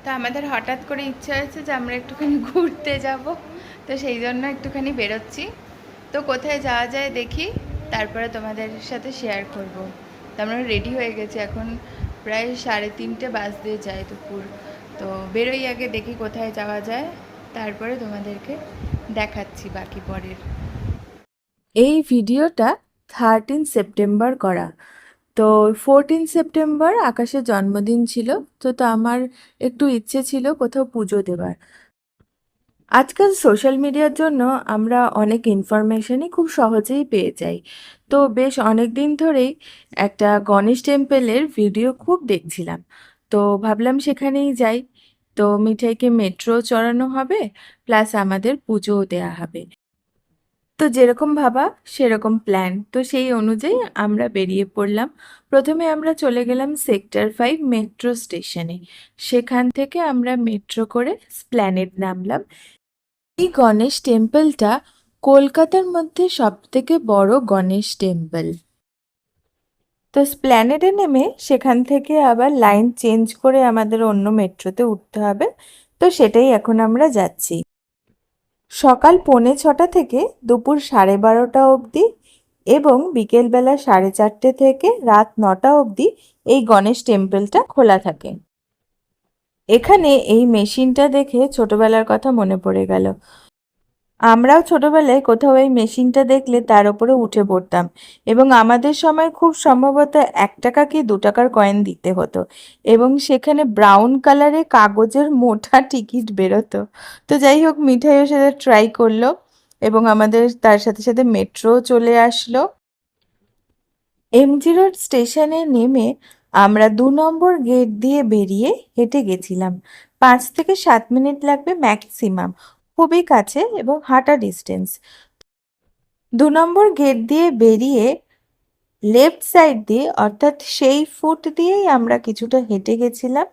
তো আমাদের হঠাৎ করে ইচ্ছা হয়েছে যে আমরা একটুখানি ঘুরতে যাব, তো সেই জন্য একটুখানি বেরোচ্ছি। তো কোথায় যাওয়া যায় দেখি, তারপরে তোমাদের সাথে শেয়ার করব। তো আমরা রেডি হয়ে গেছি, এখন প্রায় 3:30 বাজতে যায় দুপুর। তো বেরোই আগে, দেখি কোথায় যাওয়া যায়, তারপরে তোমাদেরকে দেখাচ্ছি বাকি পরের। এই ভিডিওটা 13 সেপ্টেম্বর করা। তো 14 সেপ্টেম্বর আকাশের জন্মদিন ছিল। তো আমার একটু ইচ্ছে ছিল কোথাও পুজো দেবার। আজকাল সোশ্যাল মিডিয়ার জন্য আমরা অনেক ইনফরমেশনই খুব সহজেই পেয়ে যাই। তো বেশ অনেক দিন ধরেই একটা গণেশ টেম্পলের ভিডিও খুব দেখছিলাম। তো ভাবলাম সেখানেই যাই। তো মিঠাইকে মেট্রো চড়ানো হবে, প্লাস আমাদের পুজোও দেয়া হবে। তো যেরকম ভাবা সেরকম প্ল্যান। তো সেই অনুযায়ী আমরা বেরিয়ে পড়লাম। প্রথমে আমরা চলে গেলাম সেক্টর 5 মেট্রো স্টেশনে। সেখান থেকে আমরা মেট্রো করে স্প্ল্যানেড নামলাম। এই গণেশ টেম্পলটা কলকাতার মধ্যে সবথেকে বড় গণেশ টেম্পল। তো স্প্ল্যানেডে নেমে সেখান থেকে আবার লাইন চেঞ্জ করে আমাদের অন্য মেট্রোতে উঠতে হবে। তো সেটাই এখন আমরা যাচ্ছি। সকাল 6:45 থেকে দুপুর 12:30 অবধি এবং বিকেলবেলা 4:30 থেকে রাত 9টা অবধি এই গণেশ টেম্পলটা খোলা থাকে। এখানে এই মেশিনটা দেখে ছোটবেলার কথা মনে পড়ে গেল। আমরাও ছোটবেলায় কোথাও এই মেশিনটা দেখলে তার উপরে উঠে পড়তাম, এবং আমাদের সময় খুব সম্ভবত 1 টাকা কি 2 টাকার কয়েন দিতে হতো, এবং সেখানে ব্রাউন কালারে কাগজের মোটা টিকিট বেরোতো। তো যাই হোক, মিঠাইও সেটা ট্রাই করলো এবং আমাদের তার সাথে সাথে মেট্রো চলে আসলো। এমজি রোড স্টেশনে নেমে আমরা 2 নম্বর গেট দিয়ে বেরিয়ে হেঁটে গেছিলাম। 5 থেকে 7 মিনিট লাগবে ম্যাক্সিমাম, খুবই কাছে এবং হাঁটা ডিস্টেন্স। 2 নম্বর গেট দিয়ে বেরিয়ে লেফট সাইড দিয়ে, অর্থাৎ সেই ফুট দিয়েই আমরা কিছুটা হেঁটে গেছিলাম।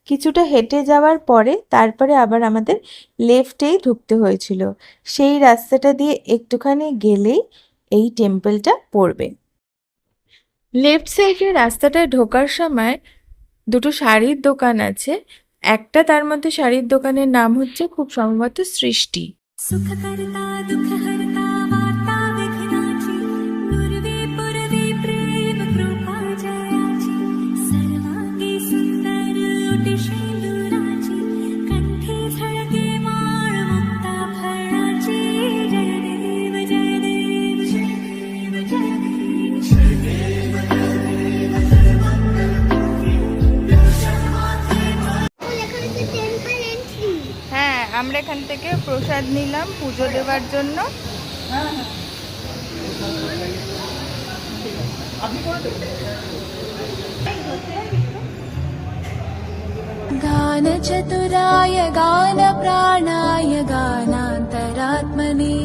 কিছুটা হেঁটে যাওয়ার পরে তারপরে আবার আমাদের লেফটেই ঢুকতে হয়েছিল। সেই রাস্তাটা দিয়ে একটুখানি গেলেই এই টেম্পলটা পড়বে। লেফট সাইডে রাস্তাটায় ঢোকার সময় দুটো শাড়ির দোকান আছে। একটা, তার মধ্যে শাড়ির দোকানের নাম হচ্ছে খুব সম্ভবত সৃষ্টি। হ্যাঁ, আমরা এখান থেকে প্রসাদ নিলাম পুজো দেওয়ার জন্য। गान चतुराय गान प्राणाय गानान्तरात्मने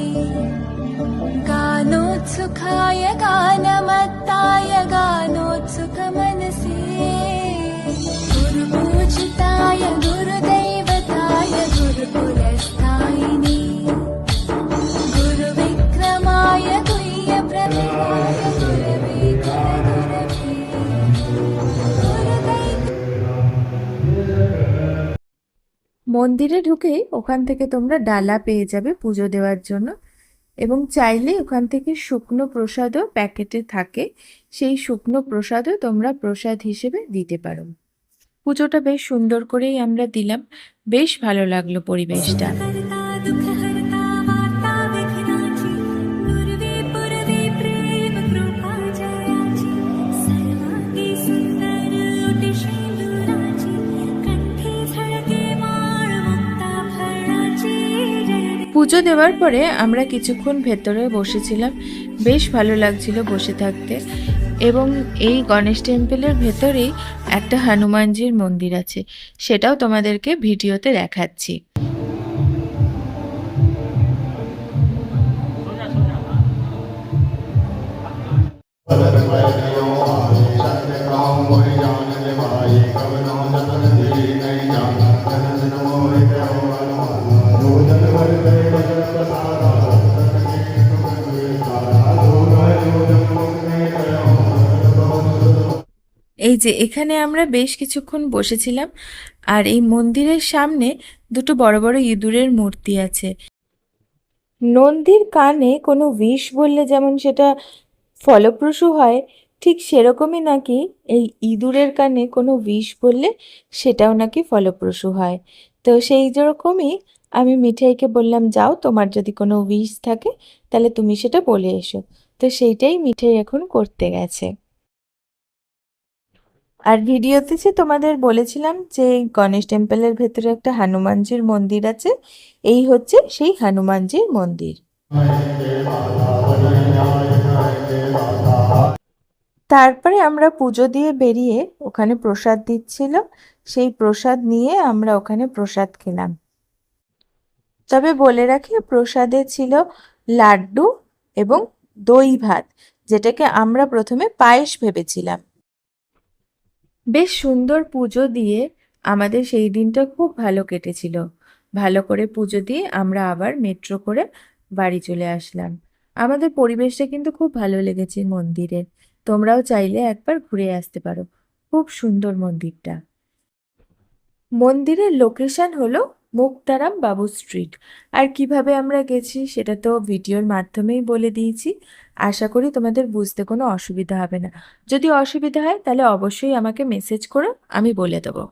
गानोत्सुकाय गानमत्ताय गानोत्सुकमनसे गुरुपूजिताय गुरुदैवताय गुरुकुलस्थायिने गुरुविक्रमाय गुह्यप्रविदाय गुरवे गुरगुरवे गुरुदै। মন্দিরে ঢুকেই ওখান থেকে তোমরা ডালা পেয়ে যাবে পুজো দেওয়ার জন্য, এবং চাইলে ওখান থেকে শুকনো প্রসাদও প্যাকেটে থাকে। সেই শুকনো প্রসাদও তোমরা প্রসাদ হিসেবে দিতে পারো। পুজোটা বেশ সুন্দর করেই আমরা দিলাম, বেশ ভালো লাগলো পরিবেশটা। পুজো দেওয়ার পরে আমরা কিছুক্ষণ ভেতরে বসেছিলাম, বেশ ভালো লাগছিল বসে থাকতে। এবং এই গণেশ টেম্পলের ভেতরেই একটা হনুমানজির মন্দির আছে, সেটাও তোমাদেরকে ভিডিওতে দেখাচ্ছি। এই যে এখানে আমরা বেশ কিছুক্ষণ বসেছিলাম, আর এই মন্দিরের সামনে দুটো বড় বড় ইঁদুরের মূর্তি আছে। নন্দীর কানে কোনো উইশ বললে যেমন সেটা ফলপ্রসূ হয়, ঠিক সেরকমই নাকি এই ইঁদুরের কানে কোনো উইশ বললে সেটাও নাকি ফলপ্রসূ হয়। তো সেই যেরকমই আমি মিঠাইকে বললাম, যাও তোমার যদি কোনো উইশ থাকে তাহলে তুমি সেটা বলে এসো। তো সেইটাই মিঠাই এখন করতে গেছে। আর ভিডিওতে যে তোমাদের বলেছিলাম যে এই গণেশ টেম্পলের ভেতরে একটা হনুমানজির মন্দির আছে, এই হচ্ছে সেই হনুমানজির মন্দির। তারপরে আমরা পুজো দিয়ে বেরিয়ে ওখানে প্রসাদ দিচ্ছিল, সেই প্রসাদ নিয়ে আমরা ওখানে প্রসাদ খেলাম। তবে বলে রাখি, প্রসাদে ছিল লাড্ডু এবং দই ভাত, যেটাকে আমরা প্রথমে পায়েস ভেবেছিলাম। বেশ সুন্দর পুজো দিয়ে আমাদের সেই দিনটা খুব ভালো কেটেছিল। ভালো করে পুজো দিয়ে আমরা আবার মেট্রো করে বাড়ি চলে আসলাম। আমাদের পরিবেশটা কিন্তু খুব ভালো লেগেছে মন্দিরের। তোমরাও চাইলে একবার ঘুরে আসতে পারো, খুব সুন্দর মন্দিরটা। মন্দিরের লোকেশন হলো মুক্তারাম বাবু স্ট্রিট। আর কিভাবে আমরা গেছি সেটা তো ভিডিওর মাধ্যমেই বলে দিয়েছি। আশা করি তোমাদের বুঝতে কোনো অসুবিধা হবে না। যদি অসুবিধা হয় তাহলে অবশ্যই আমাকে মেসেজ করো, আমি বলে দেবো।